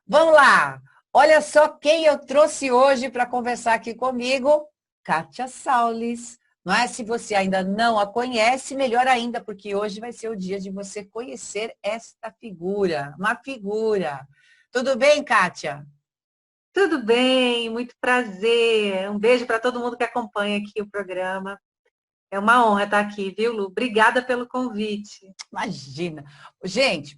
Vamos lá! Olha só quem eu trouxe hoje para conversar aqui comigo, Kátia Saulis. Não é? Se você ainda não a conhece, melhor ainda, porque hoje vai ser o dia de você conhecer esta figura, uma figura. Tudo bem, Kátia? Tudo bem, muito prazer. Um beijo para todo mundo que acompanha aqui o programa. É uma honra estar aqui, viu, Lu? Obrigada pelo convite. Imagina. Gente,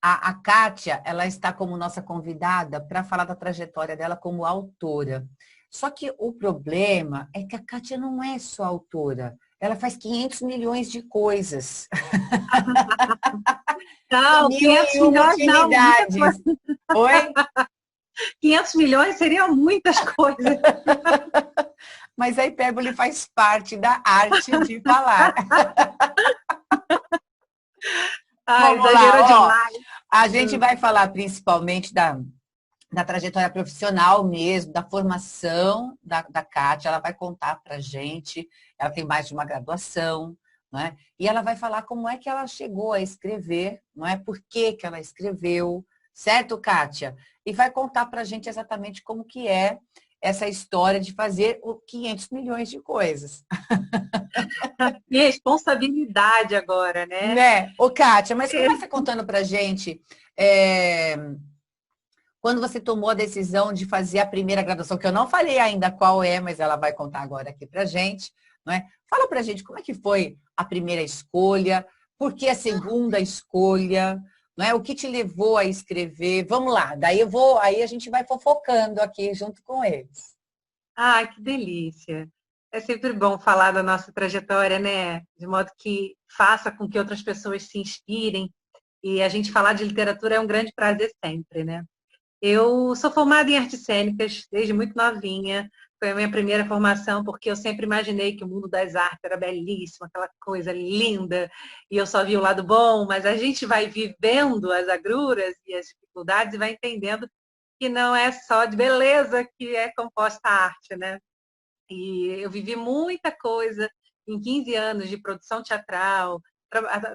a Kátia, ela está como nossa convidada para falar da trajetória dela como autora. Só que o problema é que a Kátia não é só autora. Ela faz 500 milhões de coisas. E Não, mil 500 e uma milhões não, muita coisa. utilidades. Oi? 500 milhões seriam muitas coisas. Mas a hipérbole faz parte da arte de falar. Ah, Vamos lá, exagerou ó. demais. A gente vai falar principalmente da trajetória profissional mesmo, da formação da Kátia. Ela vai contar para gente. Ela tem mais de uma graduação, não é? E ela vai falar como é que ela chegou a escrever, não é? Por que que ela escreveu, certo, Kátia? E vai contar para a gente exatamente como que é essa história de fazer o 500 milhões de coisas. E responsabilidade agora, né? Né? Ô, Kátia, mas É, começa contando pra gente é, quando você tomou a decisão de fazer a primeira graduação, que eu não falei ainda qual é, mas ela vai contar agora aqui pra gente, não é? Fala pra gente como é que foi a primeira escolha, por que a segunda escolha, não é? O que te levou a escrever? Vamos lá, aí a gente vai fofocando aqui junto com eles. Ai, que delícia. É sempre bom falar da nossa trajetória, né? De modo que faça com que outras pessoas se inspirem. E a gente falar de literatura é um grande prazer sempre, né? Eu sou formada em artes cênicas desde muito novinha. Foi a minha primeira formação, porque eu sempre imaginei que o mundo das artes era belíssimo, aquela coisa linda, e eu só vi o lado bom, mas a gente vai vivendo as agruras e as dificuldades e vai entendendo que não é só de beleza que é composta a arte, né? E eu vivi muita coisa em 15 anos de produção teatral,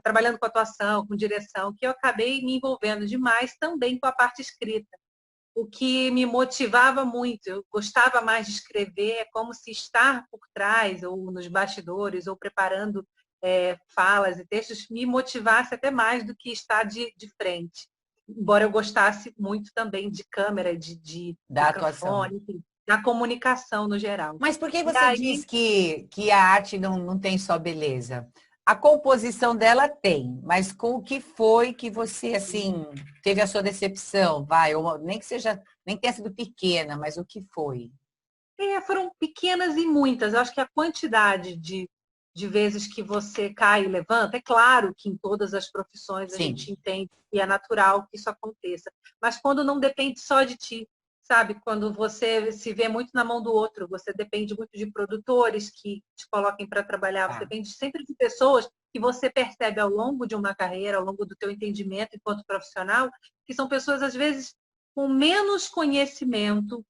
trabalhando com atuação, com direção, que eu acabei me envolvendo demais também com a parte escrita. O que me motivava muito, eu gostava mais de escrever, é como se estar por trás, ou nos bastidores, ou preparando falas e textos, me motivasse até mais do que estar de frente. Embora eu gostasse muito também de câmera, de Da atuação. microfone, enfim, da comunicação no geral. Mas por que E você diz aí, que a arte não tem só beleza? A composição dela tem, mas com o que foi que você, assim, teve a sua decepção? Vai, ou nem que seja, nem que tenha sido pequena, mas o que foi? foram pequenas e muitas. Eu acho que a quantidade de vezes que você cai e levanta, é claro que em todas as profissões a Sim. gente entende que é natural que isso aconteça, mas quando não depende só de ti, sabe? Quando você se vê muito na mão do outro, você depende muito de produtores que te coloquem para trabalhar, você Tá. depende sempre de pessoas que você percebe ao longo de uma carreira, ao longo do teu entendimento enquanto profissional, que são pessoas às vezes com menos conhecimento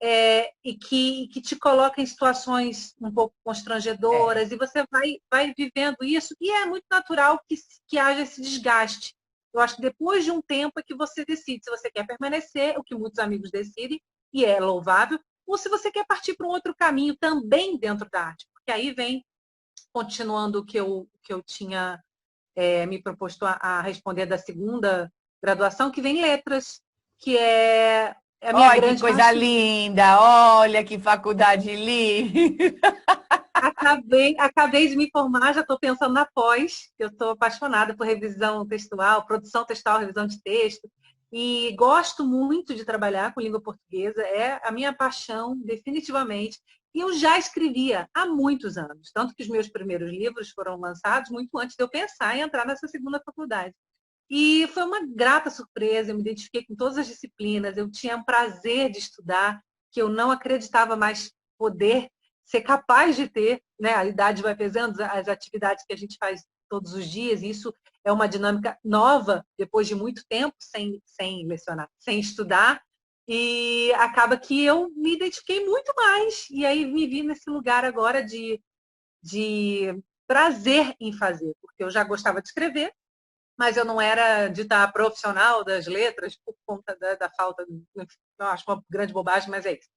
e que te coloca em situações um pouco É. constrangedoras, e você vai vivendo isso, e é muito natural que haja esse desgaste. Eu acho que depois de um tempo é que você decide se você quer permanecer, o que muitos amigos decidem, e é louvável, ou se você quer partir para um outro caminho também dentro da arte. Porque aí vem, continuando o que eu tinha me proposto a responder da segunda graduação, que vem letras, que é a minha Olha que grande coisa paixão. linda! Olha que faculdade linda! Acabei de me formar, já estou pensando na pós. Eu estou apaixonada por revisão textual, produção textual, revisão de texto. E gosto muito de trabalhar com língua portuguesa, é a minha paixão, definitivamente. E eu já escrevia há muitos anos, tanto que os meus primeiros livros foram lançados muito antes de eu pensar em entrar nessa segunda faculdade. E foi uma grata surpresa, eu me identifiquei com todas as disciplinas, eu tinha um prazer de estudar, que eu não acreditava mais poder ser capaz de ter, né? A idade vai pesando, as atividades que a gente faz todos os dias, e isso é uma dinâmica nova, depois de muito tempo sem lecionar, sem estudar, e acaba que eu me identifiquei muito mais, e aí me vi nesse lugar agora de prazer em fazer, porque eu já gostava de escrever, mas eu não era dita profissional das letras por conta da falta, eu acho uma grande bobagem, mas é isso.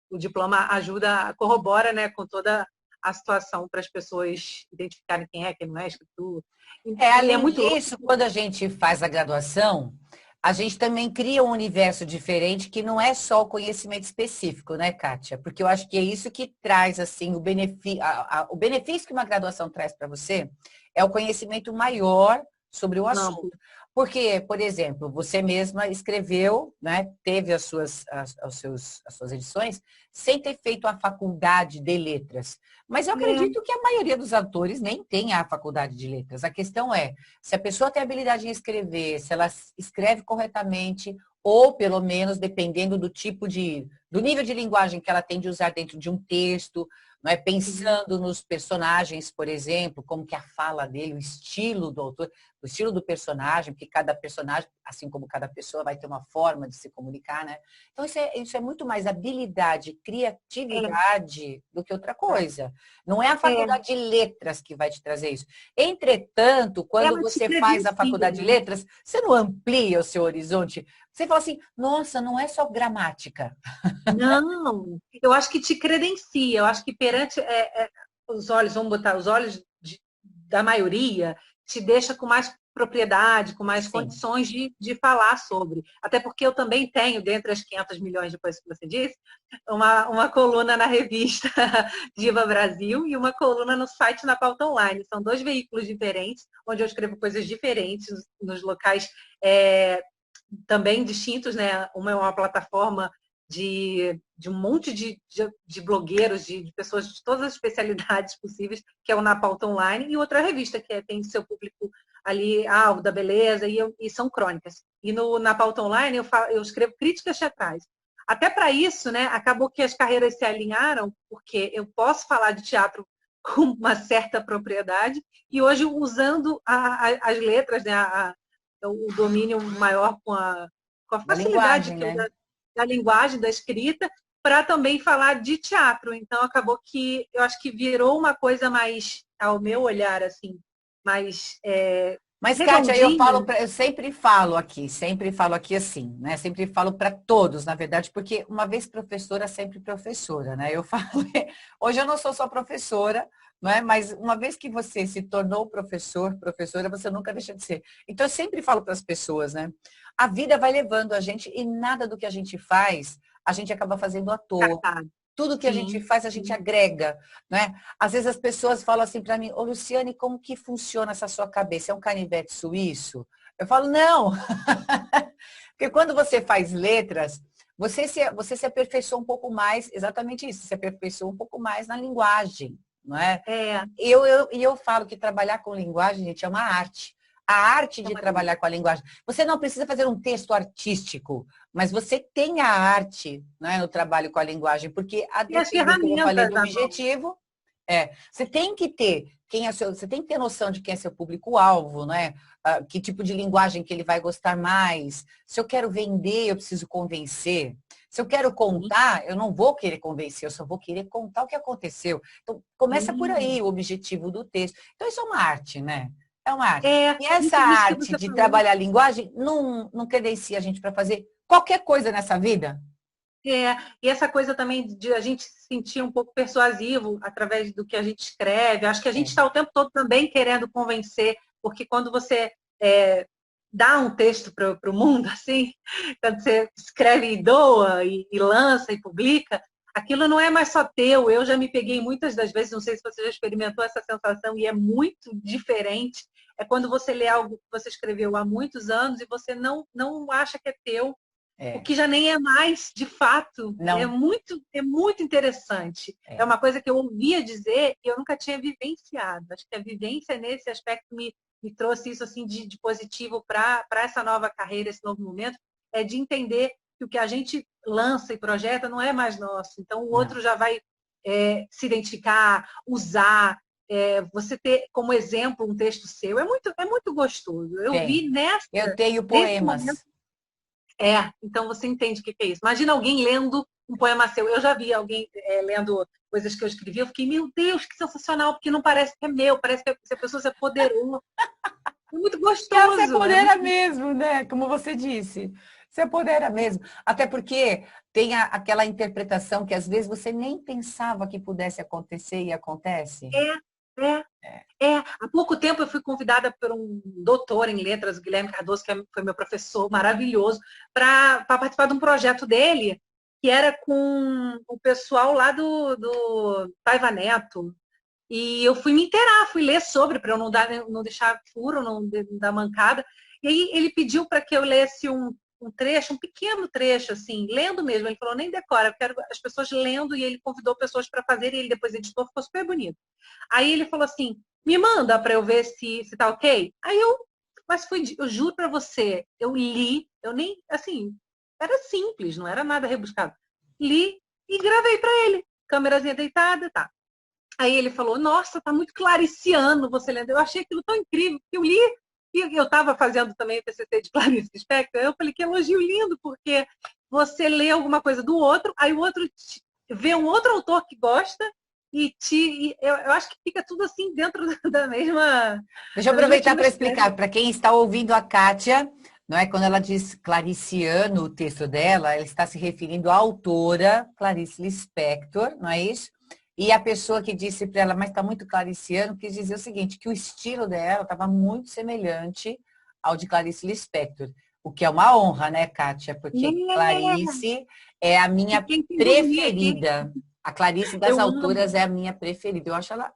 O diploma ajuda, corrobora, né, com toda a situação para as pessoas identificarem quem não é escritor. E é Além muito louco. disso, quando a gente faz a graduação, a gente também cria um universo diferente que não é só o conhecimento específico, né, Kátia? Porque eu acho que é isso que traz, assim, o benefício que uma graduação traz para você é o conhecimento maior sobre o Amplo. assunto. Porque, por exemplo, você mesma escreveu, né, teve as suas edições, sem ter feito a faculdade de letras. Mas eu acredito que a maioria dos autores nem tem a faculdade de letras. A questão é, se a pessoa tem habilidade em escrever, se ela escreve corretamente, ou pelo menos, dependendo do nível de linguagem que ela tem de usar dentro de um texto, não é? Pensando nos personagens, por exemplo, como que a fala dele, o estilo do autor, o estilo do personagem, porque cada personagem, assim como cada pessoa, vai ter uma forma de se comunicar, né? Então, isso é muito mais habilidade, criatividade do que outra coisa. Não é a É, faculdade de letras que vai te trazer isso. Entretanto, quando ela te você faz a credencia, faculdade de né? letras, você não amplia o seu horizonte. Você fala assim, nossa, não é só gramática. Não, eu acho que te credencia, eu acho que perante os olhos, vamos botar os olhos da maioria, te deixa com mais propriedade, com mais Sim. condições de falar sobre. Até porque eu também tenho, dentre as 500 milhões de coisas que você disse, uma coluna na revista Diva Brasil e uma coluna no site Na Pauta Online. São dois veículos diferentes, onde eu escrevo coisas diferentes nos locais também distintos, né? Uma é uma plataforma de um monte de blogueiros, de pessoas de todas as especialidades possíveis, que é o Na Pauta Online, e outra revista, que tem seu público ali, alvo da beleza, e são crônicas. E Na Pauta Online eu escrevo críticas teatrais. Até para isso, né, acabou que as carreiras se alinharam, porque eu posso falar de teatro com uma certa propriedade, e hoje usando as letras, né, o domínio maior com a Da facilidade linguagem, que eu né? da linguagem, da escrita, para também falar de teatro. Então, acabou que eu acho que virou uma coisa mais, ao meu olhar, assim, mais Mas, Kátia, redondinha. eu sempre falo aqui assim, né? Sempre falo para todos, na verdade, porque uma vez professora, sempre professora, né? Eu falo, hoje eu não sou só professora, não é? Mas uma vez que você se tornou professor, professora, você nunca deixa de ser. Então, eu sempre falo para as pessoas, né? A vida vai levando a gente e nada do que a gente faz, a gente acaba fazendo à toa. Tudo que a gente Sim, faz, a gente sim. agrega, né? Às vezes as pessoas falam assim para mim, ô Luciane, como que funciona essa sua cabeça? É um canivete suíço? Eu falo, não. Porque quando você faz letras, você se aperfeiçoa um pouco mais, exatamente isso, se aperfeiçoa um pouco mais na linguagem, não é? É, E eu falo que trabalhar com linguagem, gente, é uma arte. A arte é de uma delícia. trabalhar com a linguagem. Você não precisa fazer um texto artístico, mas você tem a arte, né, no trabalho com a linguagem, porque a E as depender, como eu falei, ferramentas do à mão. objetivo, você tem que ter você tem que ter noção de quem é seu público-alvo, né? Que tipo de linguagem que ele vai gostar mais. Se eu quero vender, eu preciso convencer. Se eu quero Sim, contar, eu não vou querer convencer, eu só vou querer contar o que aconteceu. Então, começa por sim. aí o objetivo do texto. Então, isso é uma arte, né? É uma arte. É, E essa isso que arte você de falou. trabalhar a linguagem não credencia a gente para fazer qualquer coisa nessa vida. E essa coisa também de a gente se sentir um pouco persuasivo através do que a gente escreve. Acho que a gente É, está o tempo todo também querendo convencer, porque quando você dá um texto para o mundo, assim, quando você escreve e doa, e lança e publica, aquilo não é mais só teu. Eu já me peguei muitas das vezes, não sei se você já experimentou essa sensação, e é muito diferente. É quando você lê algo que você escreveu há muitos anos e você não acha que é teu, o é, que já nem é mais, de fato, não, é muito interessante. É é. uma coisa que eu ouvia dizer e eu nunca tinha vivenciado. Acho que a vivência nesse aspecto me trouxe isso assim de positivo para essa nova carreira, esse novo momento, é de entender que o que a gente lança e projeta não é mais nosso. Então o Não. outro já vai se identificar, usar. Você ter como exemplo um texto seu é muito gostoso. Eu Tem. vi nessa, Eu tenho nesse momento. poemas. Então você entende o que é isso. Imagina alguém lendo um poema seu. Eu já vi alguém lendo coisas que eu escrevi, eu fiquei, meu Deus, que sensacional, porque não parece que é meu, parece que a pessoa se apoderou. É muito E ela se gostoso. apodera mesmo, né? Como você disse. Se apodera mesmo. Até porque tem aquela interpretação que às vezes você nem pensava que pudesse acontecer e acontece. É, há pouco tempo eu fui convidada por um doutor em letras, o Guilherme Cardoso, que foi meu professor maravilhoso, para participar de um projeto dele, que era com o pessoal lá do Paiva Neto. E eu fui me inteirar, fui ler sobre, para eu não deixar furo, não dar mancada. E aí ele pediu para que eu lesse um trecho, um pequeno trecho, assim, lendo mesmo. Ele falou, nem decora, eu quero as pessoas lendo, e ele convidou pessoas para fazer, e ele depois editou, ficou super bonito. Aí ele falou assim, me manda para eu ver se tá ok. Mas eu juro para você, eu li, eu nem, assim, era simples, não era nada rebuscado. Li e gravei para ele. Câmerazinha deitada, tá. Aí ele falou, nossa, tá muito clariciano você lendo. Eu achei aquilo tão incrível, que eu li, e eu estava fazendo também o TCC de Clarice Lispector, eu falei que elogio lindo, porque você lê alguma coisa do outro, aí o outro vê um outro autor que gosta, eu acho que fica tudo assim dentro da mesma. Deixa eu Da mesma aproveitar para atmosfera. explicar. Para quem está ouvindo a Kátia, não é? Quando ela diz clariciano, o texto dela, ela está se referindo à autora Clarice Lispector, não é isso? E a pessoa que disse para ela, mas está muito clariciano, quis dizer o seguinte, que o estilo dela estava muito semelhante ao de Clarice Lispector. O que é uma honra, né, Kátia? Porque É, Clarice é a minha fiquei sem dormir aqui. preferida. A Clarice das Eu amo. autoras é a minha preferida. Eu acho ela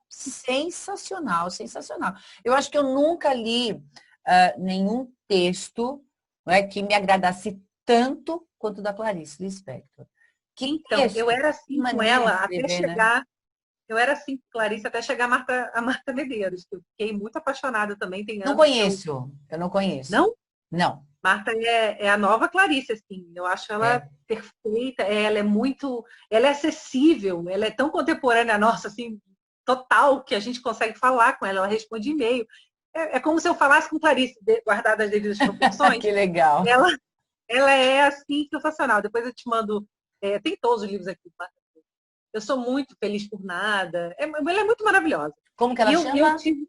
sensacional, sensacional. Eu acho que eu nunca li nenhum texto, não é, que me agradasse tanto quanto o da Clarice Lispector. Que Então, eu texto, era que assim com maneira de ela até escrever, né? chegar. Eu era assim, Clarice, até chegar a Marta Medeiros, que eu fiquei muito apaixonada também. Tem Não anos que eu. conheço, eu não conheço. Não? Não, Marta é a nova Clarice, assim. Eu acho ela é. perfeita. Ela é muito. Ela é acessível, ela é tão contemporânea nossa, assim, total, que a gente consegue falar com ela. Ela responde e-mail. É como se eu falasse com Clarice, guardada as devidas proporções. Que legal. Ela, ela é, assim, sensacional. Depois eu te mando. Tem todos os livros aqui. Eu sou muito feliz por nada. Ela é muito maravilhosa. Como que E ela eu chama? tive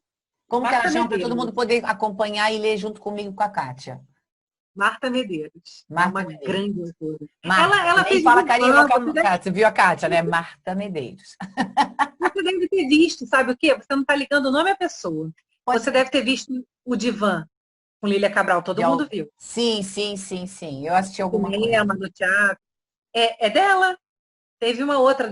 Como que ela Marta chama para todo Medeiros. mundo poder acompanhar e ler junto comigo com a Kátia? Marta Medeiros. É Marta uma Medeiros. grande autora. Marta, Ela nem fez fala carioca, Divã. Kátia. Você viu a Kátia, né? Marta Medeiros. Você deve ter visto, sabe o quê? Você não está ligando o nome à pessoa. Pode Você ser. deve ter visto o Divã com Lília Cabral. Todo mundo viu. Sim, sim, sim, sim. Eu assisti O alguma coisa. cinema, no teatro. É dela. Teve uma outra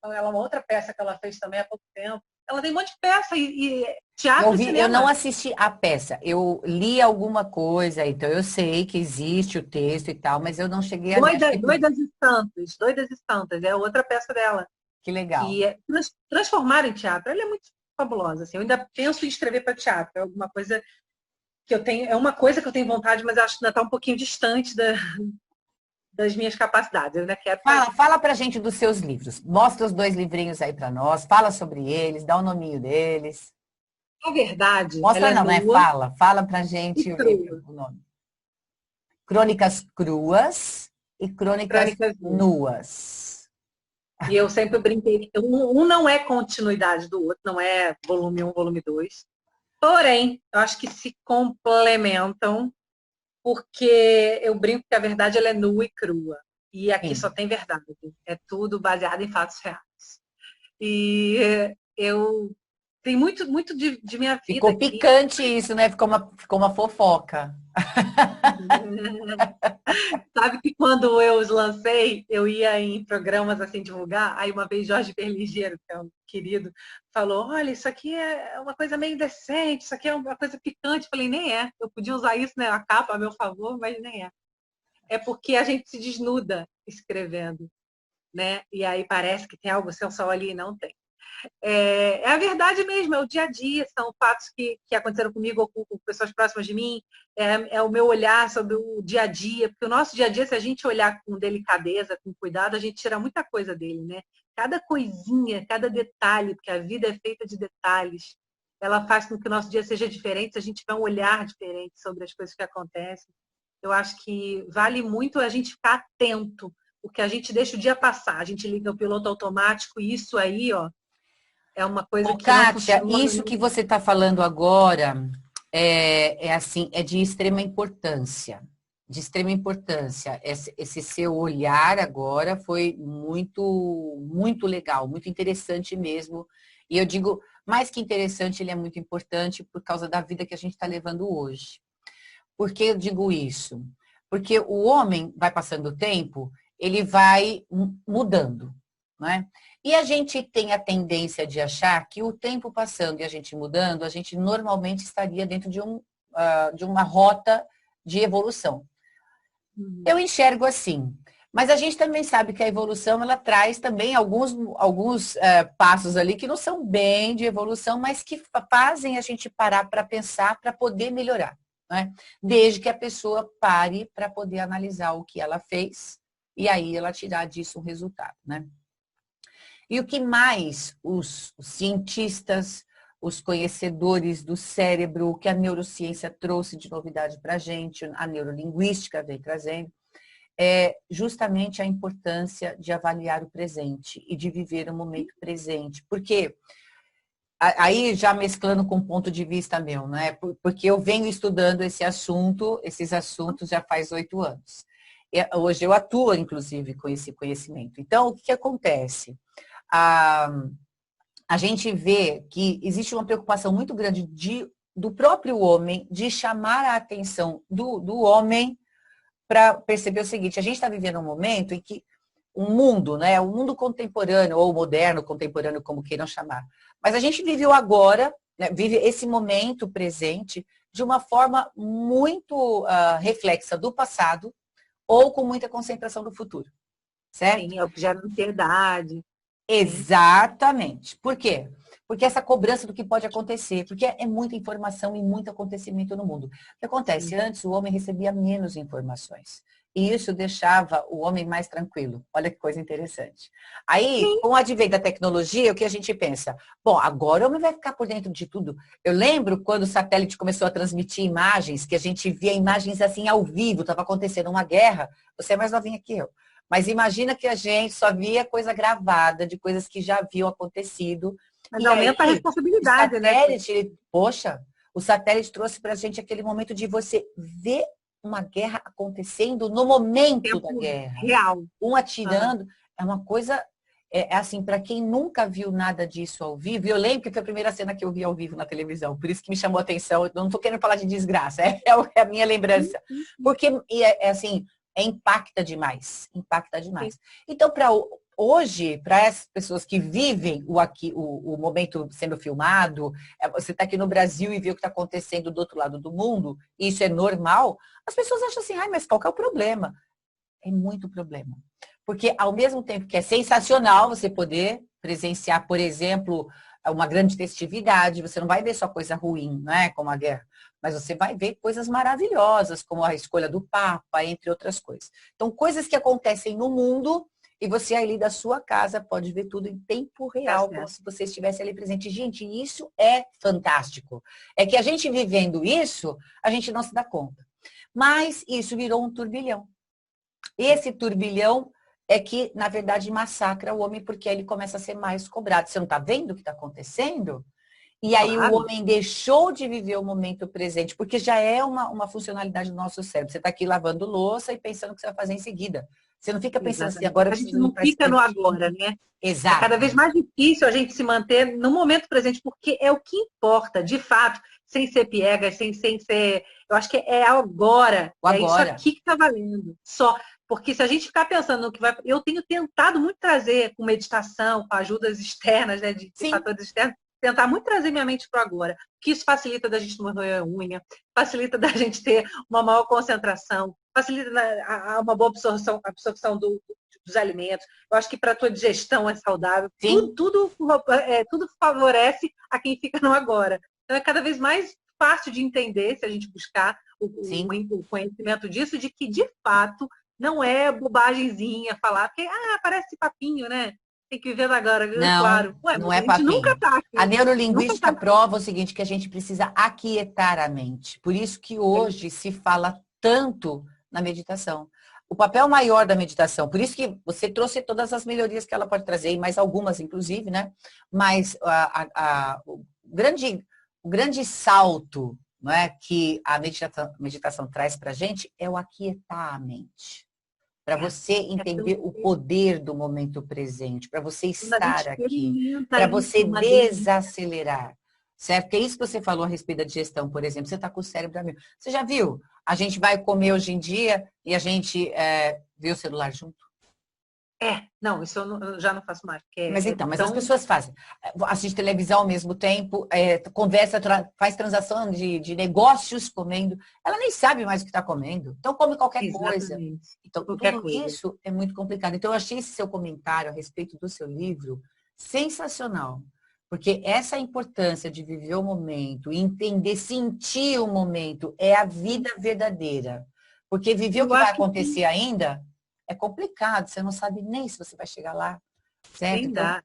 uma outra peça que ela fez também há pouco tempo. Ela tem um monte de peça e teatro e Eu não cinema. assisti a peça, eu li alguma coisa, então eu sei que existe o texto e tal, mas eu não cheguei a ver. Acho que Doidas e Santas, é outra peça dela, que legal. que é transformar em teatro. Ela é muito fabulosa, assim. Eu ainda penso em escrever para teatro, é alguma coisa que eu tenho, é uma coisa que eu tenho vontade, mas acho que ainda está um pouquinho distante das minhas capacidades. Eu ainda quero fazer. Fala pra gente dos seus livros. Mostra os dois livrinhos aí pra nós, fala sobre eles, dá o nominho deles. A verdade, ela Mostra é não, né? nua Fala pra e gente o livro, crua. o nome. Crônicas cruas e crônicas Crônicas nuas. nuas. E eu sempre brinquei que um não é continuidade do outro, não é volume 1, volume 2. Porém, eu acho que se complementam, porque eu brinco que a verdade ela é nua e crua. E aqui só Sim. tem verdade. É tudo baseado em fatos reais. E eu tem muito de minha vida Ficou aqui. picante isso, né? Ficou uma fofoca. Sabe que quando eu os lancei, eu ia em programas assim divulgar, aí uma vez Jorge Berligeiro, que é um querido, falou, olha, isso aqui é uma coisa meio indecente, isso aqui é uma coisa picante. Eu falei, nem é. Eu podia usar isso, né, a capa a meu favor, mas nem é. É porque a gente se desnuda escrevendo, né? E aí parece que tem algo sensual ali e não tem. É a verdade mesmo, é o dia a dia, são fatos que aconteceram comigo ou com pessoas próximas de mim, é o meu olhar sobre o dia a dia, porque o nosso dia a dia, se a gente olhar com delicadeza, com cuidado, a gente tira muita coisa dele, né? Cada coisinha, cada detalhe, porque a vida é feita de detalhes, ela faz com que o nosso dia seja diferente, se a gente tiver um olhar diferente sobre as coisas que acontecem. Eu acho que vale muito a gente ficar atento, porque a gente deixa o dia passar, a gente liga o piloto automático e isso aí, ó, é uma coisa Ô, que não Kátia, funciona. isso que você está falando agora é de extrema importância. De extrema importância. Esse seu olhar agora foi muito legal, muito interessante mesmo. E eu digo, mais que interessante, ele é muito importante por causa da vida que a gente está levando hoje. Por que eu digo isso? Porque o homem vai passando o tempo, ele vai mudando, não é? E a gente tem a tendência de achar que o tempo passando e a gente mudando, a gente normalmente estaria dentro de uma rota de evolução. Eu enxergo assim. Mas a gente também sabe que a evolução, ela traz também alguns passos ali que não são bem de evolução, mas que fazem a gente parar para pensar, para poder melhorar. Né? Desde que a pessoa pare para poder analisar o que ela fez e aí ela tirar disso um resultado. Né? E o que mais os cientistas, os conhecedores do cérebro, o que a neurociência trouxe de novidade para a gente, a neurolinguística vem trazendo, é justamente a importância de avaliar o presente e de viver o momento presente. Porque, aí já mesclando com o ponto de vista meu, né? Porque eu venho estudando esses assuntos já faz 8 anos. Hoje eu atuo, inclusive, com esse conhecimento. Então, o que acontece? A gente vê que existe uma preocupação muito grande do próprio homem de chamar a atenção do homem para perceber o seguinte: a gente está vivendo um momento em que o mundo, né, o mundo contemporâneo, ou moderno, contemporâneo, como queiram chamar, mas a gente vive o agora, né, vive esse momento presente de uma forma muito reflexa do passado ou com muita concentração do futuro, certo? Sim, é o que gera ansiedade. Exatamente. Por quê? Porque essa cobrança do que pode acontecer, porque é muita informação e muito acontecimento no mundo. O que acontece? Sim. Antes o homem recebia menos informações. E isso deixava o homem mais tranquilo. Olha que coisa interessante. Aí, Sim. com o advento da tecnologia, o que a gente pensa? Bom, agora o homem vai ficar por dentro de tudo. Eu lembro quando o satélite começou a transmitir imagens, que a gente via imagens assim ao vivo, estava acontecendo uma guerra. Você é mais novinha que eu. Mas imagina que a gente só via coisa gravada, de coisas que já haviam acontecido. Mas E aumenta a aí, responsabilidade, né? o satélite trouxe para a gente aquele momento de você ver uma guerra acontecendo no momento da Tempo guerra. real. Um atirando. É uma coisa, assim, para quem nunca viu nada disso ao vivo, eu lembro que foi a primeira cena que eu vi ao vivo na televisão, por isso que me chamou a atenção. Eu não estou querendo falar de desgraça, é a minha lembrança. Porque, assim, impacta demais. Impacta demais. Então, hoje, para as pessoas que vivem o momento sendo filmado, você está aqui no Brasil e vê o que está acontecendo do outro lado do mundo, e isso é normal, as pessoas acham assim, mas qual que é o problema? É muito problema. Porque ao mesmo tempo que é sensacional você poder presenciar, por exemplo, uma grande festividade, você não vai ver só coisa ruim, né, como a guerra, mas você vai ver coisas maravilhosas, como a escolha do Papa, entre outras coisas. Então, coisas que acontecem no mundo e você ali da sua casa pode ver tudo em tempo real, como se você estivesse ali presente. Gente, isso é fantástico. É que a gente vivendo isso, a gente não se dá conta. Mas isso virou um turbilhão. Esse turbilhão é que, na verdade, massacra o homem, porque ele começa a ser mais cobrado. Você não está vendo o que está acontecendo? E aí o homem deixou de viver o momento presente, porque já é uma funcionalidade do nosso cérebro. Você está aqui lavando louça e pensando o que você vai fazer em seguida. Você não fica pensando assim, agora eu a gente preciso ir não para fica no esse agora, né? Exato. É cada vez mais difícil a gente se manter no momento presente, porque é o que importa, de fato, sem ser piegas, sem ser... Eu acho que é agora. É isso aqui que está valendo. Só. Porque se a gente ficar pensando no que vai... Eu tenho tentado muito trazer com meditação, com ajudas externas, né, de fatores externos, tentar muito trazer minha mente para o agora. Que isso facilita da gente não roer a unha, facilita da gente ter uma maior concentração, facilita uma boa absorção dos alimentos. Eu acho que para a tua digestão é saudável. Tudo favorece a quem fica no agora. Então é cada vez mais fácil de entender, se a gente buscar o conhecimento disso, de que, de fato, não é bobagemzinha falar, porque parece papinho, né? Tem que viver agora, não, claro. Não é papinho. Nunca tá aqui. A neurolinguística prova o seguinte, que a gente precisa aquietar a mente. Por isso que hoje se fala tanto na meditação. o papel maior da meditação, por isso que você trouxe todas as melhorias que ela pode trazer, e mais algumas, inclusive, né? Mas o grande salto, não é, que a meditação traz para a gente é o aquietar a mente. Para você entender o poder do momento presente, para você estar aqui, para você desacelerar. Certo? Que é isso que você falou a respeito da digestão, por exemplo. Você está com o cérebro a mil. Você já viu? A gente vai comer hoje em dia e a gente vê o celular junto. Não, isso eu já não faço mais. Mas as pessoas fazem. Assiste televisão ao mesmo tempo, conversa, faz transação de negócios comendo. Ela nem sabe mais o que está comendo. Então come qualquer coisa. Então, tudo isso é muito complicado. Então, eu achei esse seu comentário a respeito do seu livro sensacional. Porque essa importância de viver o momento, entender, sentir o momento, é a vida verdadeira. Porque viver o que vai acontecer ainda é complicado, você não sabe nem se você vai chegar lá. Certo? Então,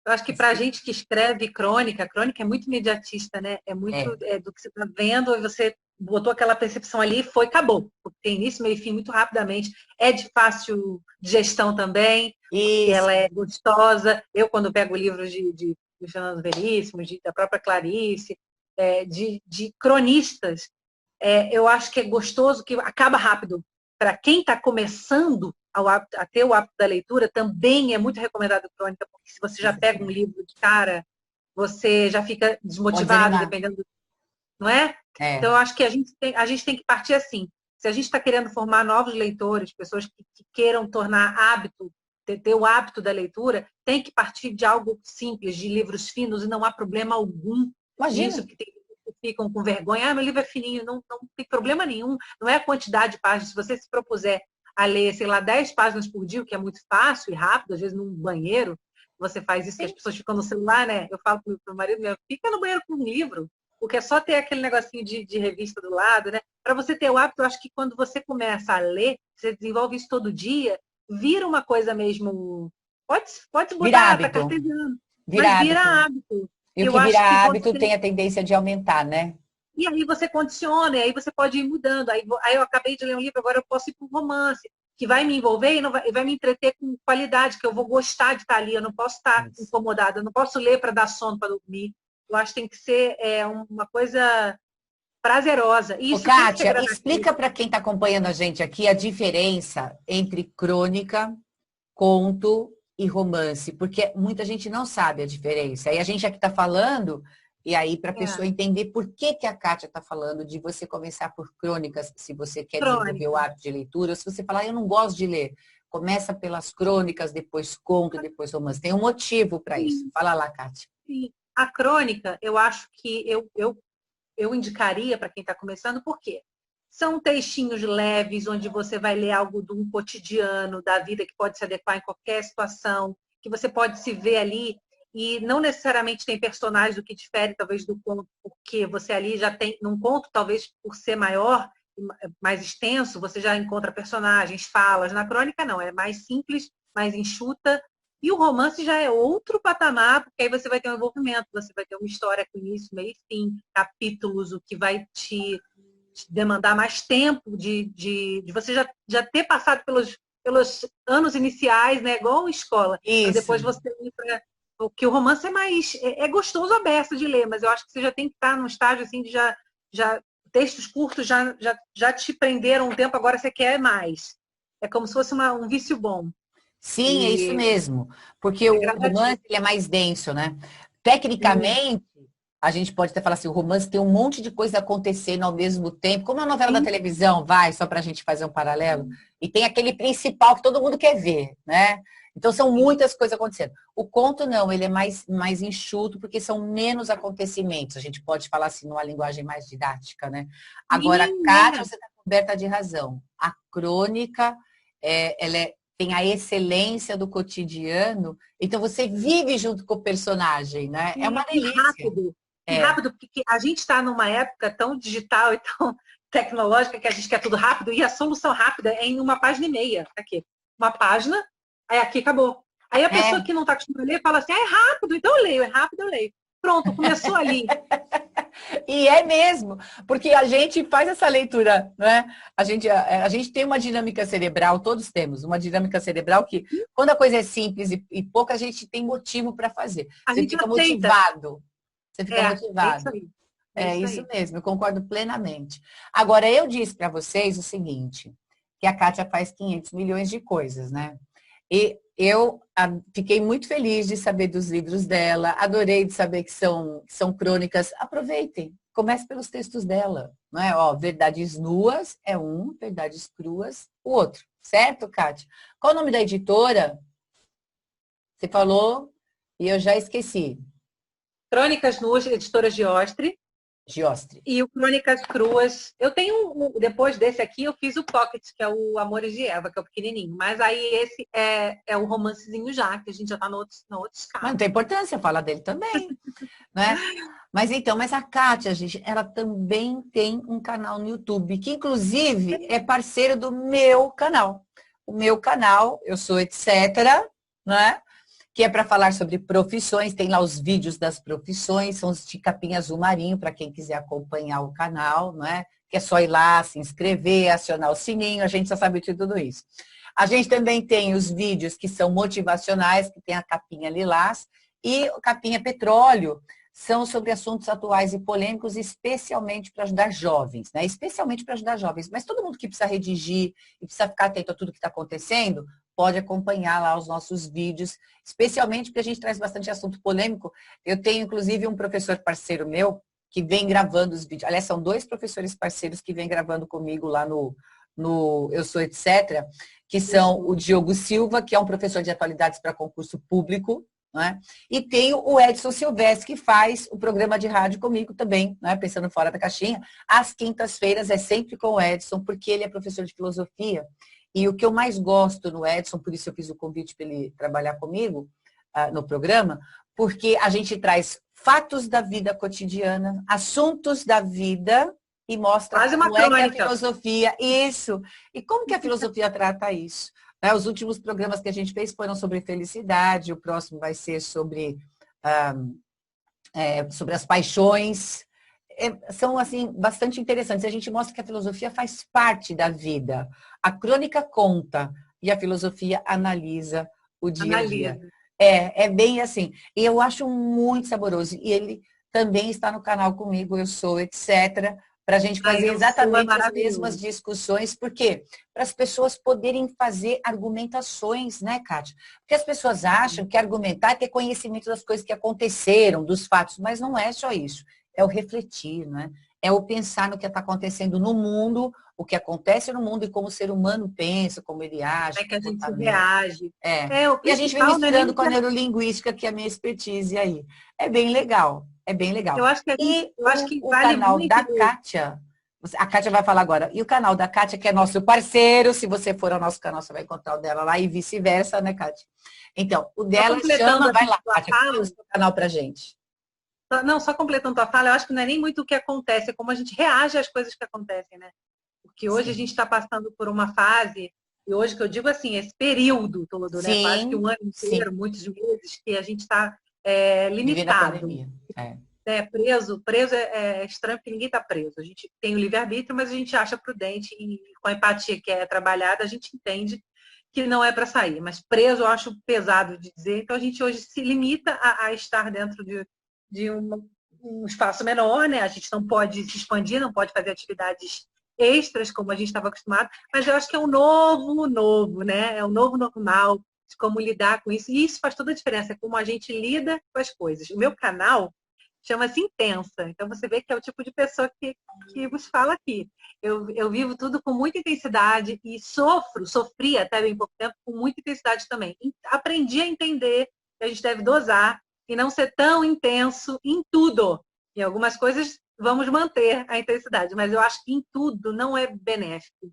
eu acho que para a gente que escreve crônica é muito imediatista, né? É muito do que você está vendo, e você botou aquela percepção ali, foi, acabou. Porque tem início, meio e fim muito rapidamente. É de fácil digestão também, porque ela é gostosa. Eu, quando pego livros de Fernando Veríssimo, da própria Clarice, de cronistas, eu acho que é gostoso, que acaba rápido. Para quem está começando a ter o hábito da leitura, também é muito recomendado crônica, porque se você já pega um livro de cara, você já fica desmotivado, dependendo do... Não é? Então, eu acho que a gente tem que partir assim. Se a gente está querendo formar novos leitores, pessoas que queiram tornar hábito, ter o hábito da leitura, tem que partir de algo simples, de livros finos, e não há problema algum nisso, que ficam com vergonha. Meu livro é fininho, não tem problema nenhum. Não é a quantidade de páginas. Se você se propuser a ler, sei lá, 10 páginas por dia, o que é muito fácil e rápido, às vezes num banheiro, você faz isso, que as pessoas ficam no celular, né? Eu falo pro meu marido, fica no banheiro com um livro, porque é só ter aquele negocinho de revista do lado, né? Para você ter o hábito, eu acho que quando você começa a ler, você desenvolve isso todo dia, vira uma coisa mesmo... Pode botar, tá cartesiano, mas vira hábito. E o que vira hábito tem a tendência de aumentar, né? E aí você condiciona, e aí você pode ir mudando. Aí eu acabei de ler um livro, agora eu posso ir para um romance, que vai me envolver e vai me entreter com qualidade, que eu vou gostar de estar ali, eu não posso estar incomodada, eu não posso ler para dar sono, para dormir. Eu acho que tem que ser uma coisa prazerosa. E isso Kátia, explica para quem está acompanhando a gente aqui a diferença entre crônica, conto e romance, porque muita gente não sabe a diferença. E a gente aqui está falando... E aí, para a pessoa entender por que a Kátia está falando de você começar por crônicas, se você quer desenvolver o hábito de leitura, ou se você falar, eu não gosto de ler, começa pelas crônicas, depois conto, depois romance. Tem um motivo para isso. Fala lá, Kátia. Sim. A crônica, eu acho que eu indicaria para quem está começando, por quê? São textinhos leves, onde você vai ler algo de um cotidiano, da vida, que pode se adequar em qualquer situação, que você pode se ver ali. E não necessariamente tem personagens, o que difere talvez do conto, porque você ali já tem, num conto, talvez por ser maior, mais extenso, você já encontra personagens, falas. Na crônica não, é mais simples, mais enxuta. E o romance já é outro patamar, porque aí você vai ter um envolvimento, você vai ter uma história com início, meio e fim, capítulos, o que vai te demandar mais tempo de você já ter passado pelos anos iniciais, né? Igual escola. Isso. Mas depois você ir para... Porque o romance é mais... É gostoso aberto de ler, mas eu acho que você já tem que estar num estágio assim de já textos curtos já te prenderam um tempo, agora você quer mais. É como se fosse um vício bom. Sim, é isso mesmo. Porque o romance ele é mais denso, né? Tecnicamente, a gente pode até falar assim, o romance tem um monte de coisa acontecendo ao mesmo tempo, como a novela da televisão, só para a gente fazer um paralelo, e tem aquele principal que todo mundo quer ver, né? Então, são muitas coisas acontecendo. O conto, não, ele é mais enxuto, porque são menos acontecimentos. A gente pode falar assim, numa linguagem mais didática, né? Agora, Kátia, você está coberta de razão. A crônica, tem a excelência do cotidiano, então você vive junto com o personagem, né? É uma delícia. Rápido, porque a gente está numa época tão digital e tão tecnológica que a gente quer tudo rápido, e a solução rápida é em uma página e meia. Aqui, uma página, aí aqui acabou. Aí a pessoa que não está acostumada a ler fala assim, é rápido, então eu leio, é rápido, eu leio. Pronto, começou ali. E é mesmo, porque a gente faz essa leitura, não é? A gente tem uma dinâmica cerebral, todos temos uma dinâmica cerebral que, quando a coisa é simples e pouca, a gente tem motivo para fazer. A Você gente fica aceita. motivado. Você fica É isso motivado. aí. É É isso isso aí. mesmo, eu concordo plenamente. Agora, eu disse para vocês o seguinte, que a Kátia faz 500 milhões de coisas, né? E eu fiquei muito feliz de saber dos livros dela, adorei de saber que são crônicas. Aproveitem, comece pelos textos dela, não é? Ó, Verdades Nuas é um, Verdades Cruas o outro, certo, Kátia? Qual o nome da editora? Você falou e eu já esqueci. Crônicas Nuas, editoras de Ostre. Giostre. E o Crônicas Cruas, eu tenho, depois desse aqui, eu fiz o Pocket, que é o Amores de Eva, que é o pequenininho. Mas aí esse é o romancezinho já, que a gente já está no outro Mas escala. não tem importância falar dele também, né? Mas a Kátia, gente, ela também tem um canal no YouTube, que inclusive é parceiro do meu canal. O meu canal, eu sou etc, né? Que é para falar sobre profissões, tem lá os vídeos das profissões, são os de capinha azul marinho, para quem quiser acompanhar o canal, não é? Que é só ir lá, se inscrever, acionar o sininho, a gente já sabe de tudo isso. A gente também tem os vídeos que são motivacionais, que tem a capinha lilás, e a capinha petróleo, são sobre assuntos atuais e polêmicos, especialmente para ajudar jovens, né? Especialmente para ajudar jovens. Mas todo mundo que precisa redigir e precisa ficar atento a tudo que está acontecendo, pode acompanhar lá os nossos vídeos, especialmente porque a gente traz bastante assunto polêmico. Eu tenho, inclusive, um professor parceiro meu que vem gravando os vídeos. Aliás, são dois professores parceiros que vêm gravando comigo lá no Eu Sou Etc., que são o Diogo Silva, que é um professor de atualidades para concurso público, né? E tem o Edson Silvestre, que faz o programa de rádio comigo também, né? Pensando fora da caixinha. Às quintas-feiras é sempre com o Edson, porque ele é professor de filosofia. E o que eu mais gosto no Edson, por isso eu fiz o convite para ele trabalhar comigo no programa, porque a gente traz fatos da vida cotidiana, assuntos da vida e mostra Quase uma como é que a crônica. filosofia, isso, e como que a filosofia trata isso. Né? Os últimos programas que a gente fez foram sobre felicidade, o próximo vai ser sobre as paixões. São, assim, bastante interessantes. A gente mostra que a filosofia faz parte da vida. A crônica conta e a filosofia analisa o dia a dia. Analisa. É bem assim. E eu acho muito saboroso. E ele também está no canal comigo, eu sou, etc., para a gente Aí fazer eu sou exatamente as mesmas maravilhoso. discussões. Por quê? Para as pessoas poderem fazer argumentações, né, Kátia? Porque as pessoas acham que argumentar é ter conhecimento das coisas que aconteceram, dos fatos, mas não é só isso. É o refletir, né? É o pensar no que está acontecendo no mundo, o que acontece no mundo e como o ser humano pensa, como ele age, Como é que a gente comportamento. reage. É. O E a gente vem principal não é nem misturando com a neurolinguística, que é a minha expertise aí. É bem legal, é bem legal. eu acho que E eu acho que o vale canal da muito. Kátia, a Kátia vai falar agora, e o canal da Kátia, que é nosso parceiro, se você for ao nosso canal, você vai encontrar o dela lá e vice-versa, né, Kátia? Então, o Só dela completando chama, vai assim lá, tua Kátia, fala o fala, seu canal pra gente. não, só completando tua fala, eu acho que não é nem muito o que acontece, é como a gente reage às coisas que acontecem, né? Porque hoje a Sim. gente está passando por uma fase, e hoje que eu digo assim, esse período todo, né? Quase que um Sim, ano sim. inteiro, muitos meses, que a gente está Vivendo a limitado, pandemia. É. né? Preso é estranho porque ninguém está preso. A gente tem o livre-arbítrio, mas a gente acha prudente e com a empatia que é trabalhada, a gente entende que não é para sair. Mas preso eu acho pesado de dizer, então a gente hoje se limita a estar dentro de um espaço menor, né? A gente não pode se expandir, não pode fazer atividades extras como a gente estava acostumado, mas eu acho que é um novo, né? É um novo normal de como lidar com isso. E isso faz toda a diferença, é como a gente lida com as coisas. O meu canal chama-se Intensa. Então você vê que é o tipo de pessoa que vos fala aqui. Eu vivo tudo com muita intensidade e sofri até bem pouco tempo com muita intensidade também. Aprendi a entender que a gente deve dosar e não ser tão intenso em tudo. Em algumas coisas vamos manter a intensidade, mas eu acho que em tudo não é benéfico.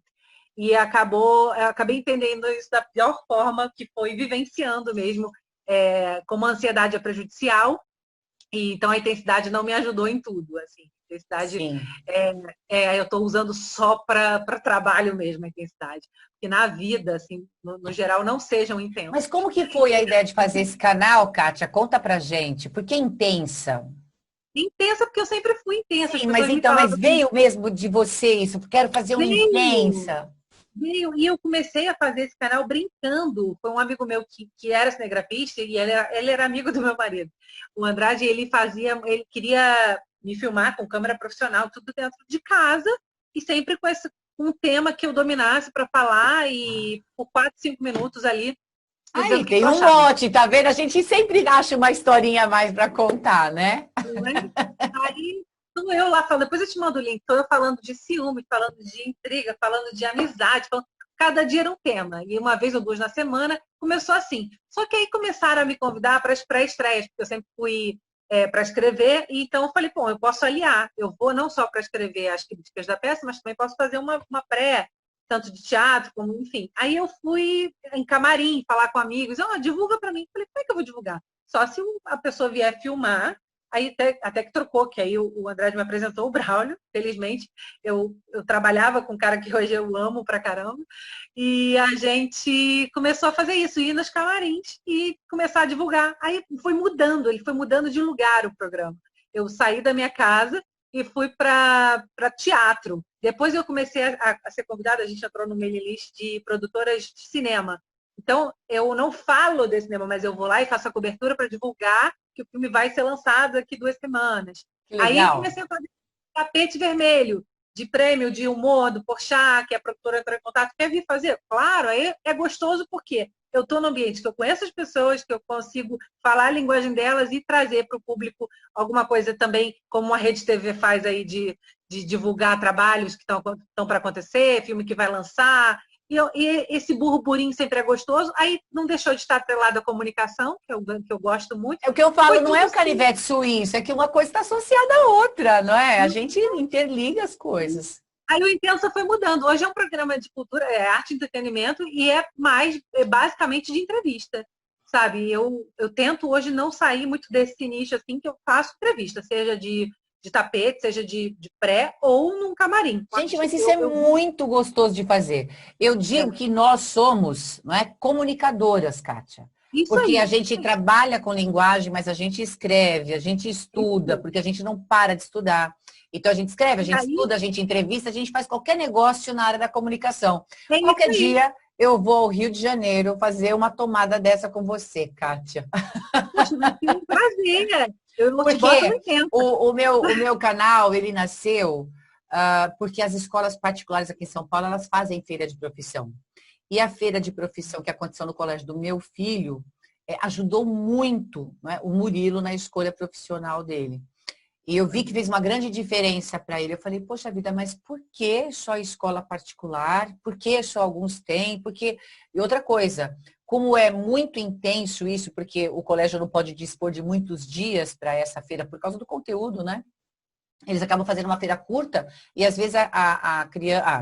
E acabei entendendo isso da pior forma, que foi vivenciando mesmo, como a ansiedade é prejudicial, e então a intensidade não me ajudou em tudo. Assim. A intensidade Sim. eu estou usando só para trabalho mesmo, a intensidade. Porque na vida, assim, no geral, não sejam Mas intensos. como que foi a ideia de fazer esse canal, Kátia? Conta pra gente. Por que intensa? Intensa, porque eu sempre fui intensa. As Sim, mas pessoas me então, mas falavam assim, veio mesmo de você isso, quero fazer uma veio, intensa. veio. E eu comecei a fazer esse canal brincando. Foi um amigo meu que era cinegrafista e ele era amigo do meu marido. O Andrade, ele queria me filmar com câmera profissional, tudo dentro de casa, e sempre com um tema que eu dominasse para falar, e por 4, 5 minutos ali, eu dizendo Aí, o que tem eu um achava. mote, tá vendo? A gente sempre acha uma historinha a mais para contar, né? Não é? Aí, tô eu lá falando, depois eu te mando o link, tô eu falando de ciúme, falando de intriga, falando de amizade, cada dia era um tema. E uma vez ou duas na semana, começou assim. Só que aí começaram a me convidar para as pré-estreias, porque eu sempre fui para escrever, e então eu falei, bom, eu posso aliar, eu vou não só para escrever as críticas da peça, mas também posso fazer uma pré, tanto de teatro como, enfim. Aí eu fui em camarim falar com amigos, divulga para mim. Eu falei, como é que eu vou divulgar? Só se a pessoa vier filmar. Aí até que trocou, que aí o Andrade me apresentou o Braulio, felizmente. Eu trabalhava com um cara que hoje eu amo pra caramba. E a gente começou a fazer isso, ir nos camarins e começar a divulgar. Aí foi mudando, ele foi mudando de lugar o programa. Eu saí da minha casa e fui para teatro. Depois eu comecei a ser convidada, a gente entrou no mailing list de produtoras de cinema. Então, eu não falo desse cinema, mas eu vou lá e faço a cobertura para divulgar que o filme vai ser lançado daqui 2 semanas. Que Aí eu legal. comecei a fazer tapete vermelho, de prêmio de humor do Porchat, que a produtora entrou em contato. Quer vir fazer? Claro, aí é gostoso porque eu estou no ambiente que eu conheço as pessoas, que eu consigo falar a linguagem delas e trazer para o público alguma coisa também, como a Rede TV faz aí de divulgar trabalhos que estão para acontecer, filme que vai lançar. E esse burburinho sempre é gostoso. Aí não deixou de estar atrelado à comunicação, que eu gosto muito. É o que eu E falo, foi não é tudo o assim. canivete suíço, é que uma coisa está associada à outra, não é? A gente interliga as coisas. Aí o Intensa foi mudando. Hoje é um programa de cultura, é arte e entretenimento e basicamente de entrevista, sabe? Eu tento hoje não sair muito desse nicho assim que eu faço entrevista, seja de tapete, seja de pré ou num camarim. Gente, mas isso é muito gostoso de fazer. Eu digo que nós somos, não é, comunicadoras, Kátia. Isso Porque a aí. gente trabalha com linguagem, mas a gente escreve, a gente estuda, Isso. porque a gente não para de estudar. Então a gente escreve, a E gente aí, estuda, a gente entrevista, a gente faz qualquer negócio na área da comunicação. é isso Qualquer aí. dia eu vou ao Rio de Janeiro fazer uma tomada dessa com você, Kátia. Poxa, vai ser um prazer. Eu não te boto no Porque Intensa. o meu canal, ele nasceu porque as escolas particulares aqui em São Paulo, elas fazem feira de profissão. E a feira de profissão que aconteceu no colégio do meu filho ajudou muito, né, o Murilo na escolha profissional dele. E eu vi que fez uma grande diferença para ele. Eu falei, poxa vida, mas por que só escola particular? Por que só alguns têm? Porque... E outra coisa, como é muito intenso isso, porque o colégio não pode dispor de muitos dias para essa feira por causa do conteúdo, né? Eles acabam fazendo uma feira curta e às vezes a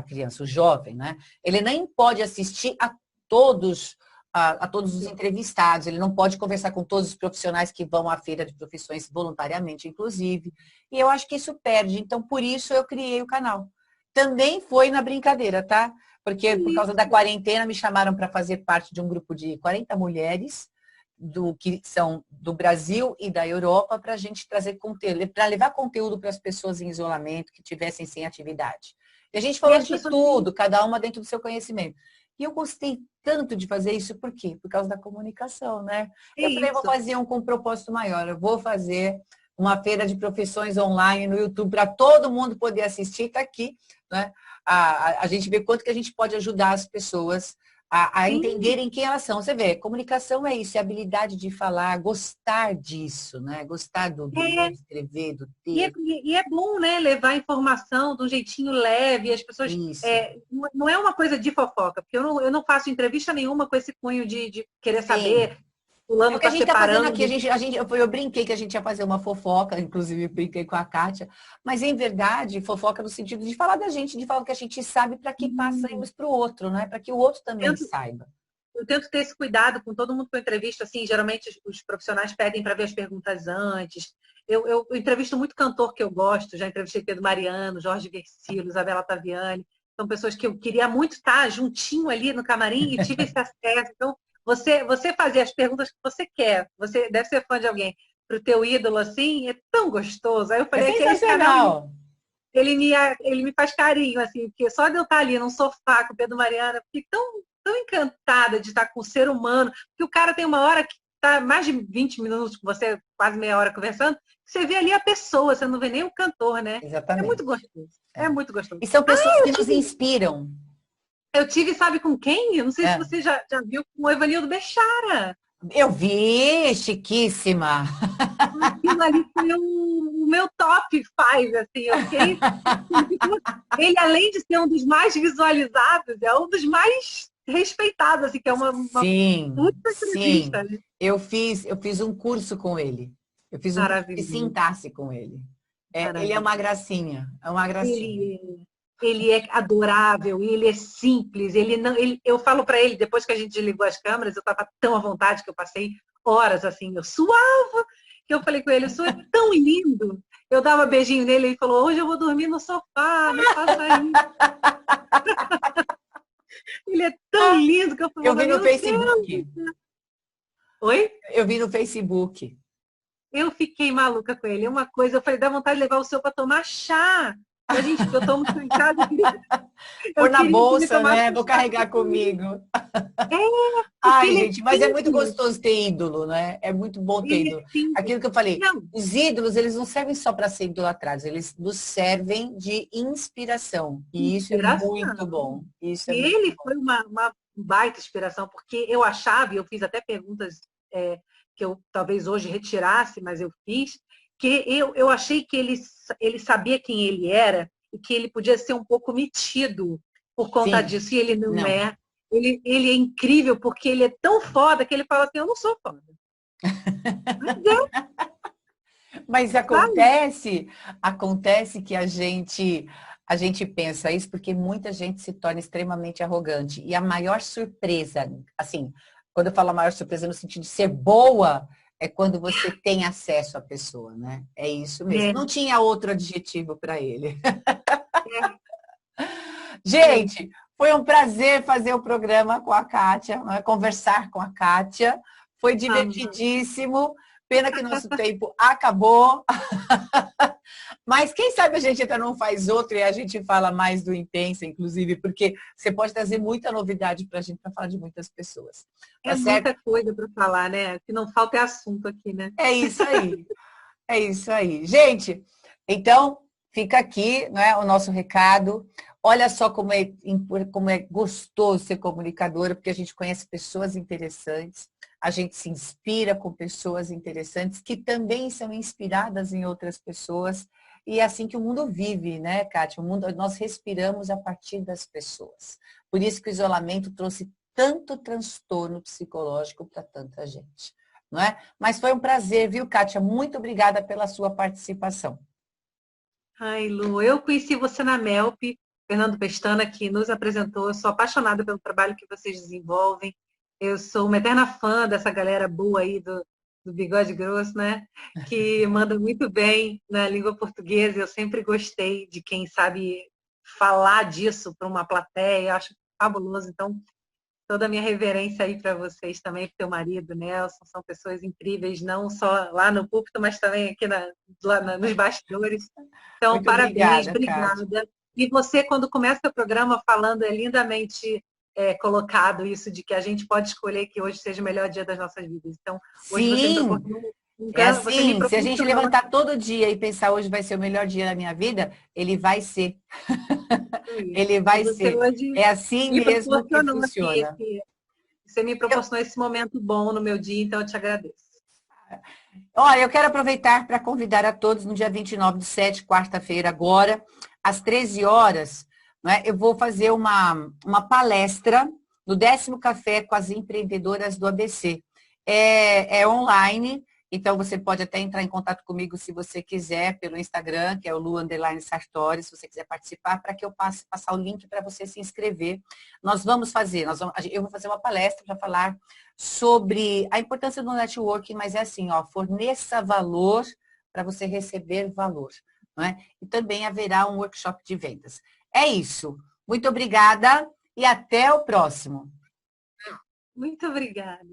criança, o jovem, né? Ele nem pode assistir todos a todos os entrevistados, ele não pode conversar com todos os profissionais que vão à feira de profissões voluntariamente, inclusive. E eu acho que isso perde. Então, por isso eu criei o canal. Também foi na brincadeira, tá? Porque por causa da quarentena me chamaram para fazer parte de um grupo de 40 mulheres que são do Brasil e da Europa para a gente trazer conteúdo, para levar conteúdo para as pessoas em isolamento que tivessem sem atividade. E a gente falou de tudo, cada uma dentro do seu conhecimento. E eu gostei tanto de fazer isso, por quê? Por causa da comunicação, né? Eu falei, vou fazer um com um propósito maior, eu vou fazer uma feira de profissões online no YouTube para todo mundo poder assistir, está aqui, né? A gente vê quanto que a gente pode ajudar as pessoas a entenderem quem elas são. Você vê, comunicação é isso, é a habilidade de falar, gostar disso, né? Gostar do ler, escrever, do ter. E é bom, né, levar informação de um jeitinho leve, as pessoas. Isso. Não é uma coisa de fofoca, porque eu não faço entrevista nenhuma com esse cunho de querer Sim. saber, É fulano o que a está gente está fazendo separando. aqui. Eu brinquei que a gente ia fazer uma fofoca, inclusive brinquei com a Kátia, mas em verdade, fofoca no sentido de falar da gente, de falar o que a gente sabe para que passemos para o outro, né? Para que o outro também saiba. Eu tento ter esse cuidado com todo mundo que eu entrevisto, assim, geralmente os profissionais pedem para ver as perguntas antes. Eu entrevisto muito cantor que eu gosto, já entrevistei Pedro Mariano, Jorge Versilo, Isabela Taviani, são pessoas que eu queria muito estar juntinho ali no camarim e tive esse acesso. Então, você fazer as perguntas que você quer, você deve ser fã de alguém, pro teu ídolo assim, é tão gostoso. Aí eu É falei, aquele canal, sensacional. ele me faz carinho, assim, porque só de eu estar ali num sofá com o Pedro Mariana, eu fiquei tão encantada de estar com o ser humano, que o cara tem uma hora que está mais de 20 minutos com você, quase meia hora conversando, você vê ali a pessoa, você não vê nem o cantor, né? É muito Exatamente. gostoso. É muito gostoso. E são pessoas que Eu nos tive, inspiram. eu tive, sabe com quem? Eu não sei se É. você já viu, com o Evanildo Bechara. Eu vi, chiquíssima. Aquilo ali foi o meu top 5, assim, eu fiquei. Ele, além de ser um dos mais visualizados, é um dos mais respeitados, assim, que é uma Sim, puta sim. entrevista, né? Eu fiz um curso com ele. Eu fiz um curso de Maravilhoso, sintaxe com ele. Ele é uma maravilhoso. gracinha, é uma gracinha. Ele é adorável, ele é simples, ele não, eu falo para ele, depois que a gente desligou as câmeras, eu estava tão à vontade que eu passei horas assim, eu suava, que eu falei com ele, o senhor é tão lindo. Eu dava beijinho nele e ele falou, hoje eu vou dormir no sofá, não faça isso. Ele é tão lindo que eu Eu vi falei, no meu Deus. Facebook. Oi? Eu vi no Facebook. Eu fiquei maluca com ele. Uma coisa, eu falei, dá vontade de levar o senhor para tomar chá. A gente, eu tomo chá em casa, Pôr eu na queria que ele bolsa, tomasse né? um Vou chá carregar comigo. comigo. É, porque Ai, ele é gente, mas é muito simples. gostoso ter ídolo, né? É muito bom ter Ele é ídolo. simples. Aquilo que eu falei, Não, os ídolos, eles não servem só para ser idolatrados, eles nos servem de inspiração. E isso é muito inspiração. bom. Isso é E muito ele bom. foi uma baita inspiração, porque eu achava, e eu fiz até perguntas que eu talvez hoje retirasse, mas eu fiz, que eu achei que ele sabia quem ele era e que ele podia ser um pouco metido por conta Sim, disso, e ele não não. é. Ele é incrível porque ele é tão foda que ele fala assim, eu não sou foda. Mas Mas sabe? acontece que a gente pensa isso porque muita gente se torna extremamente arrogante. E a maior surpresa, assim, quando eu falo a maior surpresa no sentido de ser boa, é quando você tem acesso à pessoa, né? É isso mesmo. É, Não tinha outro adjetivo para ele. é, é. Gente, foi um prazer fazer o programa com a Kátia, né? Conversar com a Kátia. Foi Amo. divertidíssimo. Pena que nosso tempo acabou. Mas quem sabe a gente até não faz outro e a gente fala mais do Intensa, inclusive, porque você pode trazer muita novidade para a gente, para falar de muitas pessoas. É Tá certo? muita coisa para falar, né? O que não falta é assunto aqui, né? É isso aí. É isso aí. Gente, então fica aqui, né, o nosso recado. Olha só como é gostoso ser comunicadora, porque a gente conhece pessoas interessantes, a gente se inspira com pessoas interessantes que também são inspiradas em outras pessoas. E é assim que o mundo vive, né, Kátia? O mundo, nós respiramos a partir das pessoas. Por isso que o isolamento trouxe tanto transtorno psicológico para tanta gente, não é? Mas foi um prazer, viu, Kátia? Muito obrigada pela sua participação. Ai, Lu, eu conheci você na Melp, Fernando Pestana, que nos apresentou. Eu sou apaixonada pelo trabalho que vocês desenvolvem. Eu sou uma eterna fã dessa galera boa aí do Bigode Grosso, né? Que manda muito bem na língua portuguesa. Eu sempre gostei de quem sabe falar disso para uma plateia. Eu acho fabuloso. Então, toda a minha reverência aí para vocês também, para teu marido, Nelson, são pessoas incríveis, não só lá no púlpito, mas também aqui nos bastidores. Então, Muito parabéns, obrigada, Kátia. obrigada. E você, quando começa o programa falando, é lindamente colocado isso de que a gente pode escolher que hoje seja o melhor dia das nossas vidas. Então, hoje você me Sim, proporcionou, é você me assim, se a gente proporcionou levantar todo dia e pensar hoje vai ser o melhor dia da minha vida, ele vai ser. isso. Ele E vai você ser. hoje É assim me mesmo que proporcionou aqui, funciona. você me Eu, proporcionou esse momento bom no meu dia, então eu te agradeço. olha, eu quero aproveitar para convidar a todos no dia 29/7, quarta-feira agora, às 13 horas, né, eu vou fazer uma palestra no 10º Café com as empreendedoras do ABC. É online, então você pode até entrar em contato comigo se você quiser, pelo Instagram, que é o Lu_Sartori, se você quiser participar, para que eu passe passar o link para você se inscrever. Eu vou fazer uma palestra para falar sobre a importância do networking, mas é assim, ó, forneça valor para você receber valor, não é? E também haverá um workshop de vendas. É isso. Muito obrigada e até o próximo. Muito obrigada.